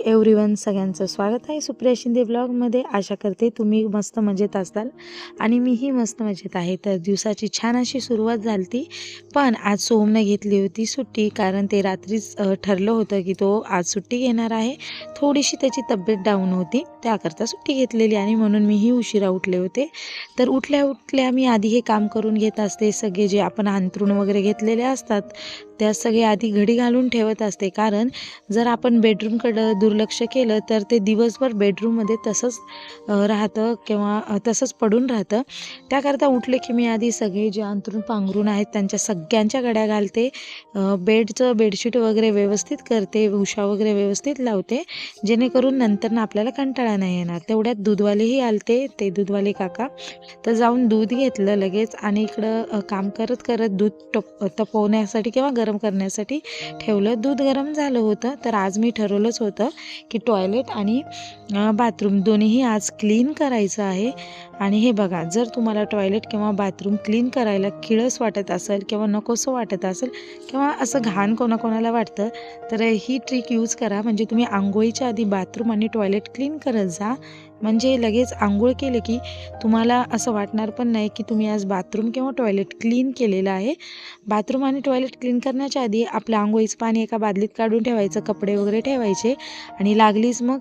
Everyone, सगळ्यांचं स्वागत आहे सुप्रिया शिंदे ब्लॉगमध्ये। आशा करते तुम्ही मस्त मजेत असाल आणि मीही मस्त मजेत आहे। तर दिवसाची छान अशी सुरुवात झाली, पण आज सोहमने घेतली होती सुट्टी, कारण ते रात्रीच ठरलं होतं की तो आज सुट्टी घेणार आहे। थोडीशी त्याची तब्येत डाऊन होती, त्याकरता सुट्टी घेतलेली आणि म्हणून मीही उशिरा उठले होते। तर उठल्या उठल्या मी आधी हे काम करून घेत असते। सगळे जे आपण अंथरूण वगैरे घेतलेले असतात त्या सगळे आधी घडी घालून ठेवत असते, कारण जर आपण बेडरूमकडं दुर्लक्ष केलं तर ते दिवसभर बेडरूममध्ये तसंच राहतं किंवा तसंच पडून राहतं। त्याकरता उठले की मी आधी सगळे जे अंथरूण पांघरूण आहेत त्यांच्या सगळ्यांच्या घड्या घालते, बेडचं बेडशीट वगैरे व्यवस्थित करते, उशा वगैरे व्यवस्थित लावते, जेणेकरून नंतर आपल्याला कंटाळा नाही येणार। तेवढ्यात दूधवालेही आलते, ते दूधवाले काका, तर जाऊन दूध घेतलं लगेच आणि इकडं काम करत करत दूध तपवण्यासाठी किंवा गरम करण्यासाठी ठेवलं। दूध गरम झालं होतं, तर आज मी ठरवलंच होतं की टॉयलेट आणि बाथरूम दोन्हीही आज क्लीन करायचं आहे। आणि हे बघा, जर तुम्हाला टॉयलेट किंवा बाथरूम क्लीन करायला किळस वाटत असेल किंवा नकोसं वाटत असेल किंवा असं घाण कोणाकोणाला वाटतं, तर ही ट्रिक यूज करा। म्हणजे तुम्ही आंघोळीच्या आधी बाथरूम आणि टॉयलेट क्लीन करत जा, म्हणजे लगेच आंघोळ केलं की तुम्हाला असं वाटणार पण नाही की तुम्ही आज बाथरूम किंवा टॉयलेट क्लीन केलेलं आहे। बाथरूम आणि टॉयलेट क्लीन करण्याच्या आधी आपलं आंघोळीचं पाणी एका बादलीत काढून ठेवायचं, कपडे वगैरे ठेवायचे आणि लागलीच मग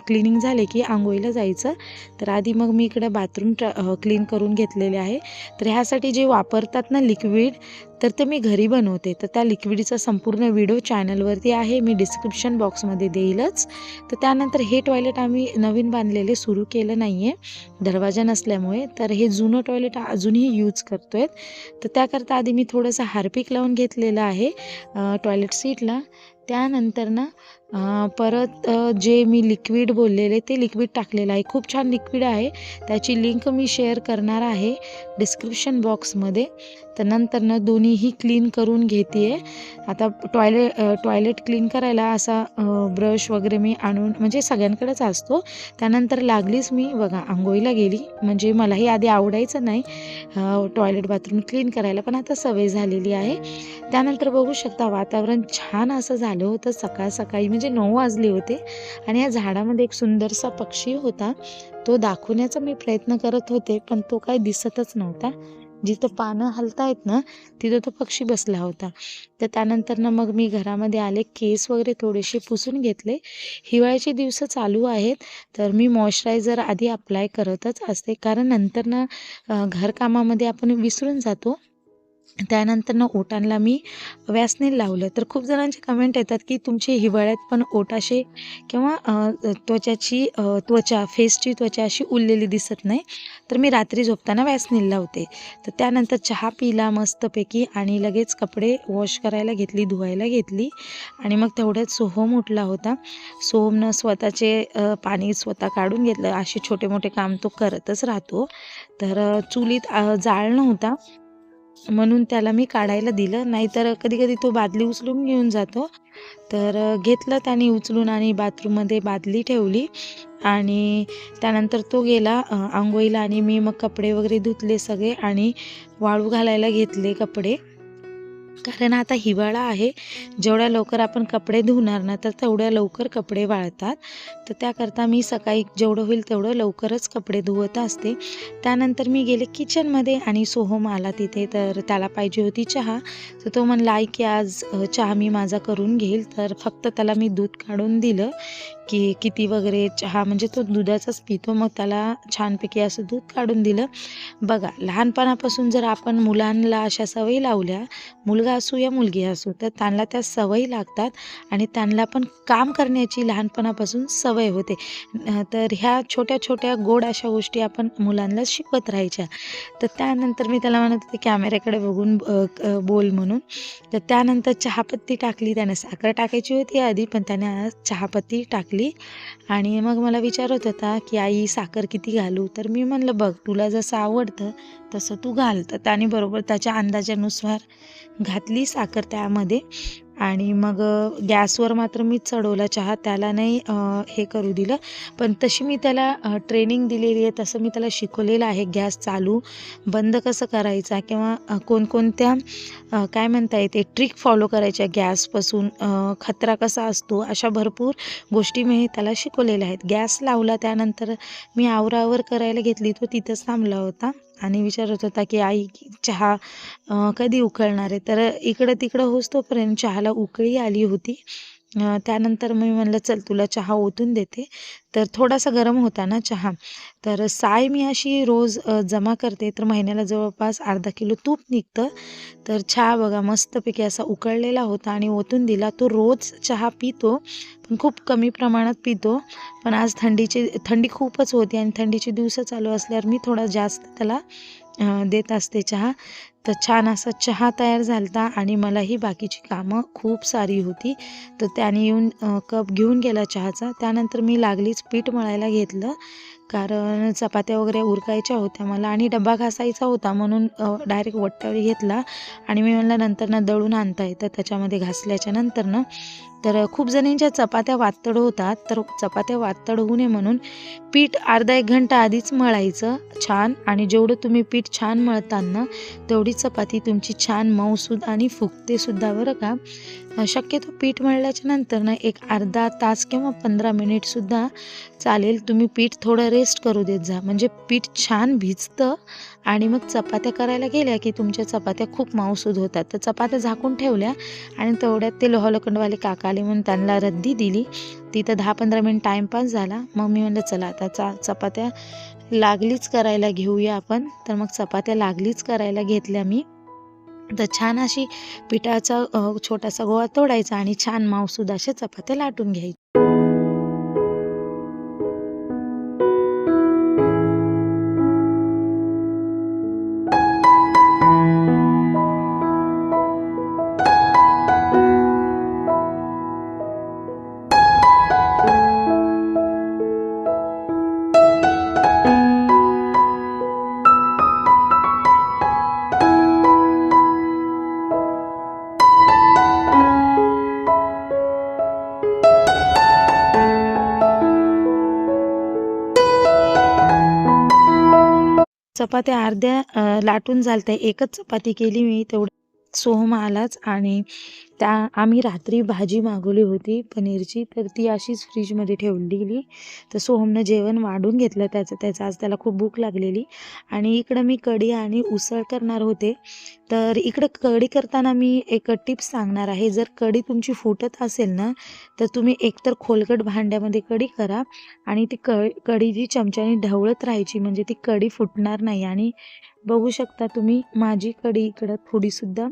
क्लिनिंग झाले की आंघोळीला जायचं। तर आधी मग मी इकडं बाथरूम क्लीन करून घेतलेले आहे। तर ह्यासाठी जे वापरतात ना लिक्विड, तर ते मी घरी बनवते। तर त्या लिक्विडचा संपूर्ण व्हिडिओ चॅनलवरती आहे, मी डिस्क्रिप्शन बॉक्समध्ये देईलच। तर त्यानंतर हे टॉयलेट आम्ही नवीन बांधलेले सुरू केलं नाही आहे दरवाजा नसल्यामुळे, तर हे जुनं टॉयलेट अजूनही यूज करतो आहे। तर त्याकरता आधी मी थोडंसं हार्पिक लावून घेतलेलं आहे टॉयलेट सीटला। त्यानंतर ना परत जे मी लिक्विड बोललेले ते लिक्विड टाकलेलं आहे, खूप छान लिक्विड आहे, त्याची लिंक मी शेअर करणार आहे डिस्क्रिप्शन बॉक्समध्ये। तर नंतर दोन्हीही क्लीन करून घेते आहे। आता टॉयलेट क्लीन करायला असा ब्रश वगैरे मी आणून, म्हणजे सगळ्यांकडेच असतो। त्यानंतर लागलीच मी बघा आंघोळीला गेली, म्हणजे मलाही आधी आवडायचं नाही टॉयलेट बाथरूम क्लीन करायला, पण आता सवय झालेली आहे। त्यानंतर बघू शकता वातावरण छान असं झालं होतं सकाळ सकाळी, म्हणजे 9 वाजले होते आणि या झाडामध्ये एक सुंदरसा पक्षी होता, तो दाखवण्याचा मी प्रयत्न करत होते, पण तो काही दिसतच नव्हता। जिथं पानं हलतायत ना तिथं तो पक्षी बसला होता। तर त्यानंतर मग मी घरामध्ये आले, केस वगैरे थोडेसे पुसून घेतले। हिवाळ्याचे दिवस चालू आहेत, तर मी मॉइश्चरायझर आधी अप्लाय करतच असते, कारण नंतर घरकामामध्ये आपण विसरून जातो। त्यानंतर ओठांना मी व्यासलीन लावलं। तर खूप जणांचे कमेंट येतात की तुमचे हिवाळ्यात पण ओठ असे किंवा फेसची त्वचा अशी उरलेली दिसत नाही, तर मी रात्री झोपताना व्यासलीन लावते। तर त्यानंतर चहा पिला मस्तपैकी आणि लगेच कपडे वॉश करायला घेतली, धुवायला घेतली आणि मग तेवढ्यात सोहम उठला होता। सोहमनं स्वतःचे पाणी स्वतः काढून घेतलं, असे छोटे मोठे काम तो करतच राहतो। तर चुलीत जाळ नव्हता म्हणून त्याला मी काढायला दिलं, नाहीतर कधी कधी तो बादली उचलून घेऊन जातो। तर घेतलं त्याने उचलून आणि बाथरूममध्ये बादली ठेवली आणि त्यानंतर तो गेला आंघोळीला आणि मी मग कपडे वगैरे धुतले सगळे आणि वाळू घालायला घेतले कपडे, कारण आता हिवाळा आहे, जेवढ्या लवकर आपण कपडे धुणार ना तर तेवढ्या लवकर कपडे वाळतात। तर त्याकरता मी सकाळी जेवढं होईल तेवढं लवकरच कपडे धुवत असते। त्यानंतर मी गेले किचनमध्ये आणि सोहम आला तिथे, तर त्याला पाहिजे होती चहा, तर तो म्हणला की आज चहा मी माझा करून घेईल। तर फक्त त्याला मी दूध काढून दिलं की किती वगैरे चहा, म्हणजे तो दुधाचाच पितो, मग त्याला छानपैकी असं दूध काढून दिलं। बघा, लहानपणापासून जर आपण मुलांना अशा सवयी लावल्या, मुलगा असू या मुलगी असू, तर त्यांना त्या सवयी लागतात आणि त्यांना पण काम करण्याची लहानपणापासून सवय होते। तर ह्या छोट्या छोट्या गोड अशा गोष्टी आपण मुलांना शिकवत राहायच्या। तर त्यानंतर मी त्याला म्हणत होते कॅमेऱ्याकडे बघून बोल म्हणून। तर त्यानंतर चहापत्ती टाकली, त्याने साखर टाकायची होती आधी, पण त्याने आज चहापत्ती टाकली आणि मग मला विचारत होता की आई साखर किती घालू, तर मी म्हणलं बघ तुला जसं आवडतं तसं तू घाल। तर त्याने बरोबर त्याच्या अंदाजानुसार घातली साखर त्यामध्ये आणि मग गॅसवर मात्र मीच चढवला चहा, त्याला नाही हे करू दिलं. पण तशी मी त्याला ट्रेनिंग दिलेली आहे, तसं मी त्याला शिकवलेलं आहे गॅस चालू बंद कसं करायचा किंवा कोणकोणत्या काय म्हणता येते ट्रिक फॉलो करायच्या गॅसपासून, खतरा कसा असतो, अशा भरपूर गोष्टी मी त्याला शिकवलेल्या आहेत. गॅस लावला त्यानंतर मी आवरावर करायला घेतली, तो तिथंच थांबला होता आणि विचारत होता की आई चहा कधी उकळणार आहे. तर इकडं तिकडं होस तोपर्यंत चहाला उकळी आली होती. त्यानंतर मी म्हणलं चल तुला चहा ओतून देते. तर थोडासा गरम होता ना चहा, तर साय मी अशी रोज जमा करते, तर महिन्याला जवळपास अर्धा किलो तूप निघतं. तर चहा बघा मस्तपैकी असा उकळलेला होता आणि ओतून दिला. तो रोज चहा पितो, पण खूप कमी प्रमाणात पितो. पण आज थंडी खूपच होती आणि थंडीचे दिवस चालू असल्यावर मी थोडा जास्त त्याला देत असते चहा. तर छान असा चहा तयार झाला आणि मलाही बाकीची कामं खूप सारी होती, तर त्याने येऊन कप घेऊन गेला चहाचा. त्यानंतर मी लागलीच पीठ मळायला घेतलं, कारण चपात्या वगैरे उरकायच्या होत्या मला आणि डबा घासायचा होता, म्हणून डायरेक्ट वट्ट्यावर घेतला. आणि मी म्हणलं नंतर दळून आणता येतं त्याच्यामध्ये घासल्याच्या नंतर. तर खूप जणींच्या चपात्या वातड होतात, तर चपात्या वातड होऊ नये म्हणून पीठ अर्धा 1 घंटा आधीच मळायचं छान. आणि जेवढं तुम्ही पीठ छान मळताना तेवढी चपाती तुमची छान मऊसूद आणि फुगते सुद्धा बरं का. शक्यतो पीठ मळल्याच्या नंतर एक अर्धा तास किंवा 15 मिनिटसुद्धा चालेल, तुम्ही पीठ थोडं रेस्ट करू देत जा, म्हणजे पीठ छान भिजतं आणि मग चपात्या करायला गेल्या की तुमच्या चपात्या खूप मऊसूद होतात. तर चपात्या झाकून ठेवल्या आणि तेवढ्यात ते लोहालोखंडवाले काका आले, म्हणून त्यांना रद्दी दिली. तिथं 10-15 मिनिट टाईमपास झाला. मग मी म्हणलं चला आता चपात्या लागलीच करायला घेऊया आपण. तर मग चपात्या लागलीच करायला घेतल्या मी. तर छान अशी पिठाचा छोटासा गोळा तोडायचा आणि छान मऊसूद अशा चपात्या लाटून घ्यायच्या. चपात्या अर्ध्या लाटून झालत्या, एकच चपाती केली मी. तेवढं सोहम आलाच आणि आम्ही रात्री भाजी मागवली होती पनीरची, तर ती अशीच फ्रीजमध्ये ठेवलेली. तर सोहमनं जेवण वाढून घेतलं त्याचं आज त्याला खूप भूक लागलेली. आणि इकडं मी कढी आणि उसळ करणार होते. तर इकडं कढी करताना मी एक टिप्स सांगणार आहे. जर कढी तुमची फुटत असेल ना, तर तुम्ही एकतर खोलगट भांड्यामध्ये कढी करा आणि ती कढी जी चमच्याने ढवळत राहायची, म्हणजे ती कढी फुटणार नाही. आणि बघू शकता तुम्ही माझी कढी इकडं थोडीसुद्धा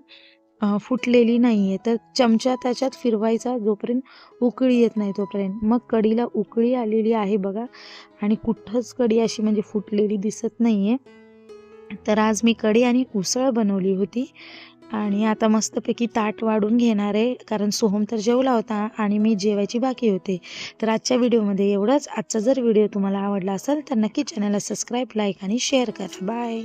फुटलेली नाही आहे. तर चमचा त्याच्यात फिरवायचा जोपर्यंत उकळी येत नाही तोपर्यंत. मग कढीला उकळी आलेली आहे बघा आणि कुठंच कढी अशी म्हणजे फुटलेली दिसत नाही आहे. तर आज मी कढी आणि उसळ बनवली होती आणि आता मस्तपैकी ताट वाढून घेणार आहे, कारण सोहम तर जेवला होता आणि मी जेवायची बाकी होते. तर आजच्या व्हिडिओमध्ये एवढंच. आजचा जर व्हिडिओ तुम्हाला आवडला असेल तर नक्की चॅनलला सबस्क्राईब, लाईक आणि शेअर करा. बाय.